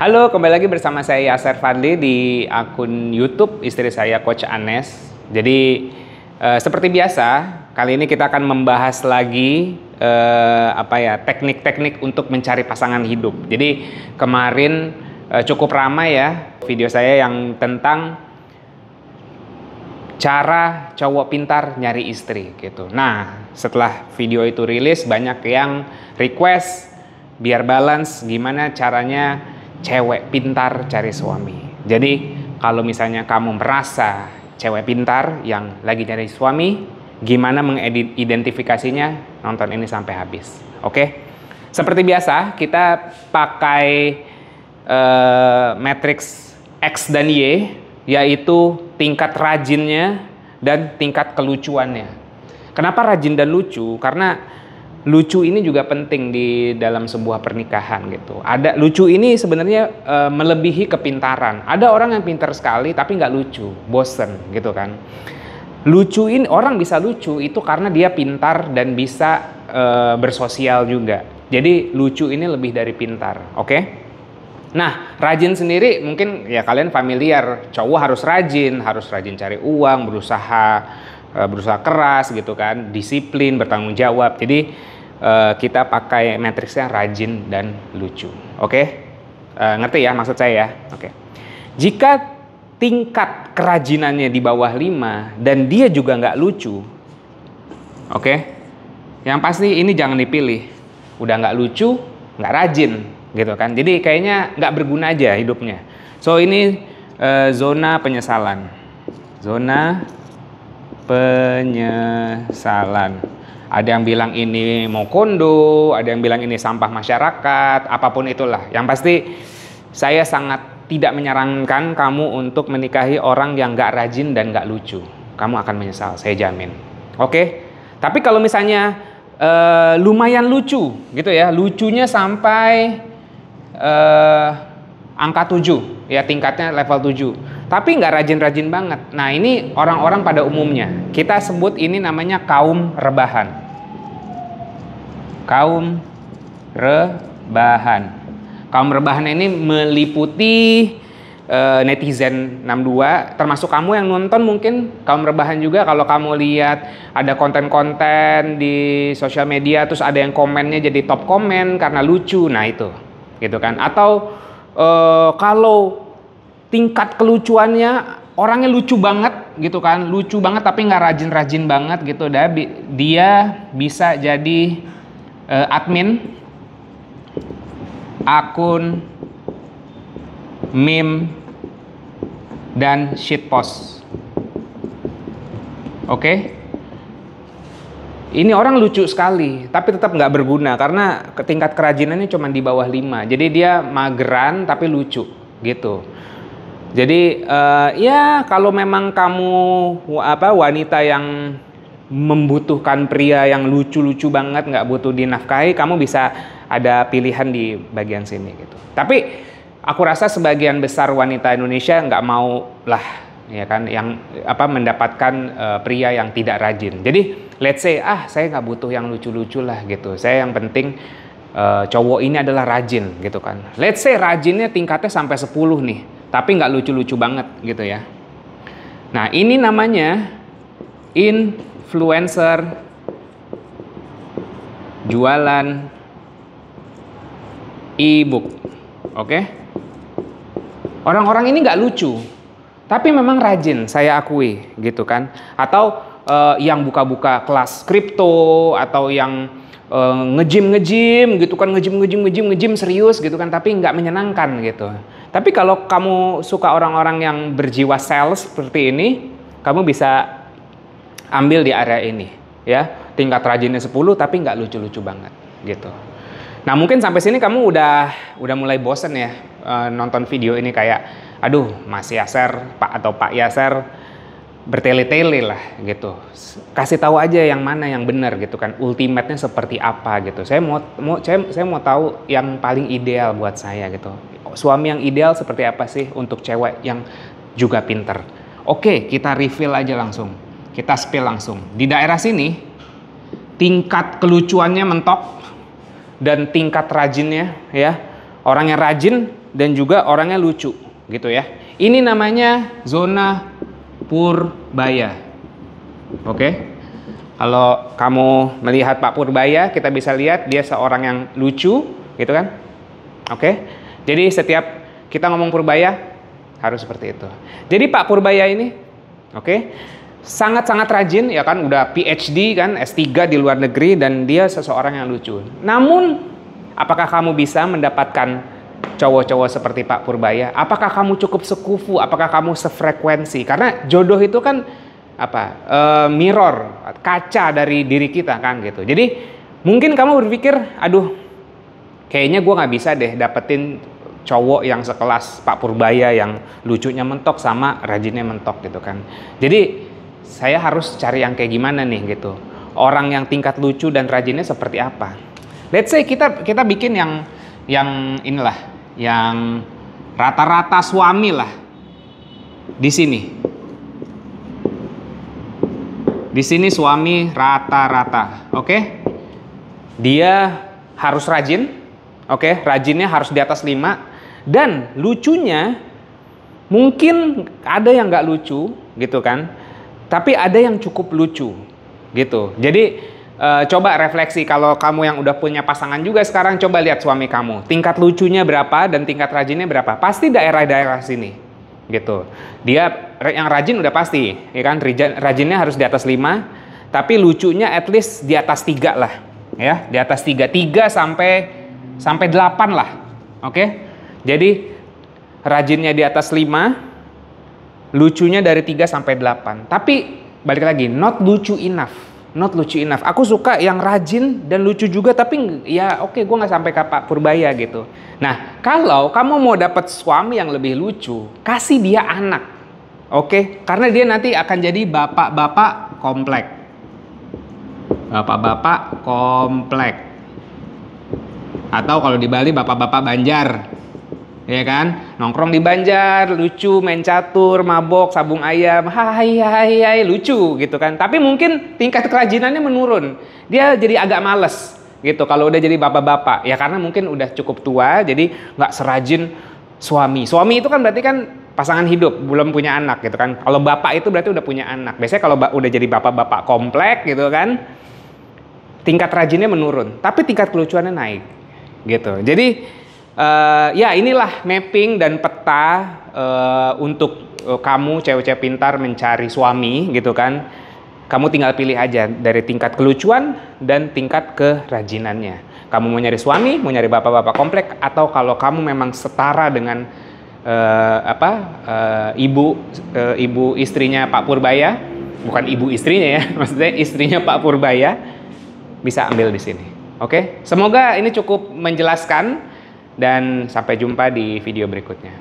Halo, kembali lagi bersama saya Yaser Fadli di akun YouTube istri saya Coach Anes. Jadi seperti biasa, kali ini kita akan membahas lagi teknik-teknik untuk mencari pasangan hidup. Jadi kemarin cukup ramai ya video saya yang tentang cara cowok pintar nyari istri gitu. Nah, setelah video itu rilis banyak yang request biar balance gimana caranya cewek pintar cari suami. Jadi kalau misalnya kamu merasa cewek pintar yang lagi cari suami, gimana mengidentifikasinya? Nonton ini sampai habis. Oke? Seperti biasa kita pakai matriks X dan Y, yaitu tingkat rajinnya dan tingkat kelucuannya. Kenapa rajin dan lucu? Karena lucu ini juga penting di dalam sebuah pernikahan gitu. Ada lucu ini sebenarnya melebihi kepintaran. Ada orang yang pintar sekali tapi nggak lucu, bosen gitu kan. Lucu ini orang bisa lucu itu karena dia pintar dan bisa bersosial juga. Jadi lucu ini lebih dari pintar, oke? Nah, rajin sendiri mungkin ya kalian familiar. Cowok harus rajin cari uang, berusaha keras gitu kan, disiplin, bertanggung jawab. Jadi kita pakai matriksnya rajin dan lucu. Oke? Ngerti ya maksud saya ya? Oke. Jika tingkat kerajinannya di bawah 5 dan dia juga nggak lucu, oke? Yang pasti ini jangan dipilih. Udah nggak lucu, nggak rajin gitu kan. Jadi kayaknya nggak berguna aja hidupnya. So ini zona penyesalan. Zona penyesalan. Ada yang bilang ini mau kondo, ada yang bilang ini sampah masyarakat, apapun itulah. Yang pasti saya sangat tidak menyarankan kamu untuk menikahi orang yang gak rajin dan gak lucu. Kamu akan menyesal, saya jamin. Oke? Tapi kalau misalnya lumayan lucu gitu ya, lucunya sampai angka 7, ya tingkatnya level 7. Tapi nggak rajin-rajin banget. Nah ini orang-orang pada umumnya. Kita sebut ini namanya kaum rebahan. Kaum rebahan. Kaum rebahan ini meliputi netizen 62. Termasuk kamu yang nonton mungkin kaum rebahan juga. Kalau kamu lihat ada konten-konten di sosial media. Terus ada yang komennya jadi top komen karena lucu. Nah itu. Gitu kan. Atau kalau tingkat kelucuannya orangnya lucu banget gitu kan, lucu banget tapi nggak rajin-rajin banget gitu, dia bisa jadi admin akun meme dan shitpost. Oke? Ini orang lucu sekali, tapi tetap nggak berguna karena tingkat kerajinannya cuma di bawah 5. Jadi dia mageran tapi lucu gitu. Jadi ya kalau memang kamu wanita yang membutuhkan pria yang lucu-lucu banget, nggak butuh dinafkahi, kamu bisa ada pilihan di bagian sini gitu. Tapi aku rasa sebagian besar wanita Indonesia nggak mau lah, ya kan, yang mendapatkan pria yang tidak rajin. Jadi let's say saya nggak butuh yang lucu-lucu lah gitu. Saya yang penting cowok ini adalah rajin gitu kan. Let's say rajinnya tingkatnya sampai 10 nih. Tapi nggak lucu-lucu banget gitu ya. Nah ini namanya influencer jualan e-book. Oke? Orang-orang ini nggak lucu, tapi memang rajin, saya akui gitu kan. Atau yang buka-buka kelas kripto, atau yang nge-gym gitu kan, nge-gym serius gitu kan, tapi nggak menyenangkan gitu. Tapi kalau kamu suka orang-orang yang berjiwa sales seperti ini, kamu bisa ambil di area ini ya. Tingkat rajinnya 10 tapi nggak lucu-lucu banget gitu. Nah mungkin sampai sini kamu udah mulai bosen ya nonton video ini, kayak aduh Mas Yaser atau Pak Yaser bertele-tele lah gitu. Kasih tahu aja yang mana yang benar gitu kan, ultimate-nya seperti apa gitu. Saya mau tahu yang paling ideal buat saya gitu. Suami yang ideal seperti apa sih untuk cewek yang juga pinter. Oke, kita reveal aja langsung. Kita spill langsung. Di daerah sini tingkat kelucuannya mentok dan tingkat rajinnya ya. Orang yang rajin dan juga orangnya lucu gitu ya. Ini namanya zona Purbaya. Oke. Kalau kamu melihat Pak Purbaya, kita bisa lihat dia seorang yang lucu gitu kan. Oke. Jadi setiap kita ngomong Purbaya harus seperti itu. Jadi Pak Purbaya ini oke, sangat-sangat rajin ya kan, udah PhD kan, S3 di luar negeri, dan dia seseorang yang lucu. Namun apakah kamu bisa mendapatkan cowok-cowok seperti Pak Purbaya? Apakah kamu cukup sekufu? Apakah kamu sefrekuensi? Karena jodoh itu kan apa? Mirror, kaca dari diri kita kan gitu. Jadi mungkin kamu berpikir, aduh, kayaknya gue nggak bisa deh dapetin cowok yang sekelas Pak Purbaya yang lucunya mentok sama rajinnya mentok gitu kan. Jadi saya harus cari yang kayak gimana nih gitu. Orang yang tingkat lucu dan rajinnya seperti apa? Let's say kita bikin yang inilah, yang rata-rata suami lah di sini. Di sini suami rata-rata, oke? Dia harus rajin, oke? Rajinnya harus di atas 5, dan lucunya mungkin ada yang nggak lucu, gitu kan? Tapi ada yang cukup lucu, gitu. Jadi coba refleksi, kalau kamu yang udah punya pasangan juga sekarang, coba lihat suami kamu, tingkat lucunya berapa dan tingkat rajinnya berapa? Pasti daerah-daerah sini. Gitu. Dia yang rajin udah pasti, ya kan? Rajinnya harus di atas 5, tapi lucunya at least di atas 3 lah, ya, di atas 3 sampai 8 lah. Oke? Jadi rajinnya di atas 5, lucunya dari 3 sampai 8. Tapi balik lagi, not lucu enough. Not lucu enough. Aku suka yang rajin dan lucu juga, tapi ya oke, gue nggak sampai ke Pak Purbaya gitu. Nah, kalau kamu mau dapat suami yang lebih lucu, kasih dia anak, oke? Karena dia nanti akan jadi bapak-bapak komplek. Bapak-bapak komplek. Atau kalau di Bali, bapak-bapak Banjar. Ya kan, nongkrong di Banjar, lucu, main catur, mabok, sabung ayam, hai, lucu gitu kan. Tapi mungkin tingkat kerajinannya menurun. Dia jadi agak males gitu kalau udah jadi bapak-bapak. Ya karena mungkin udah cukup tua, jadi nggak serajin suami. Suami itu kan berarti kan pasangan hidup, belum punya anak gitu kan. Kalau bapak itu berarti udah punya anak. Biasanya kalau udah jadi bapak-bapak komplek gitu kan, tingkat rajinnya menurun, tapi tingkat kelucuannya naik gitu. Jadi ya inilah mapping dan peta untuk kamu cewek-cewek pintar mencari suami gitu kan. Kamu tinggal pilih aja dari tingkat kelucuan dan tingkat kerajinannya. Kamu mau nyari suami, mau nyari bapak-bapak komplek, atau kalau kamu memang setara dengan ibu istrinya Pak Purbaya, bukan ibu istrinya ya, maksudnya istrinya Pak Purbaya, bisa ambil di sini. Oke, semoga ini cukup menjelaskan. Dan sampai jumpa di video berikutnya.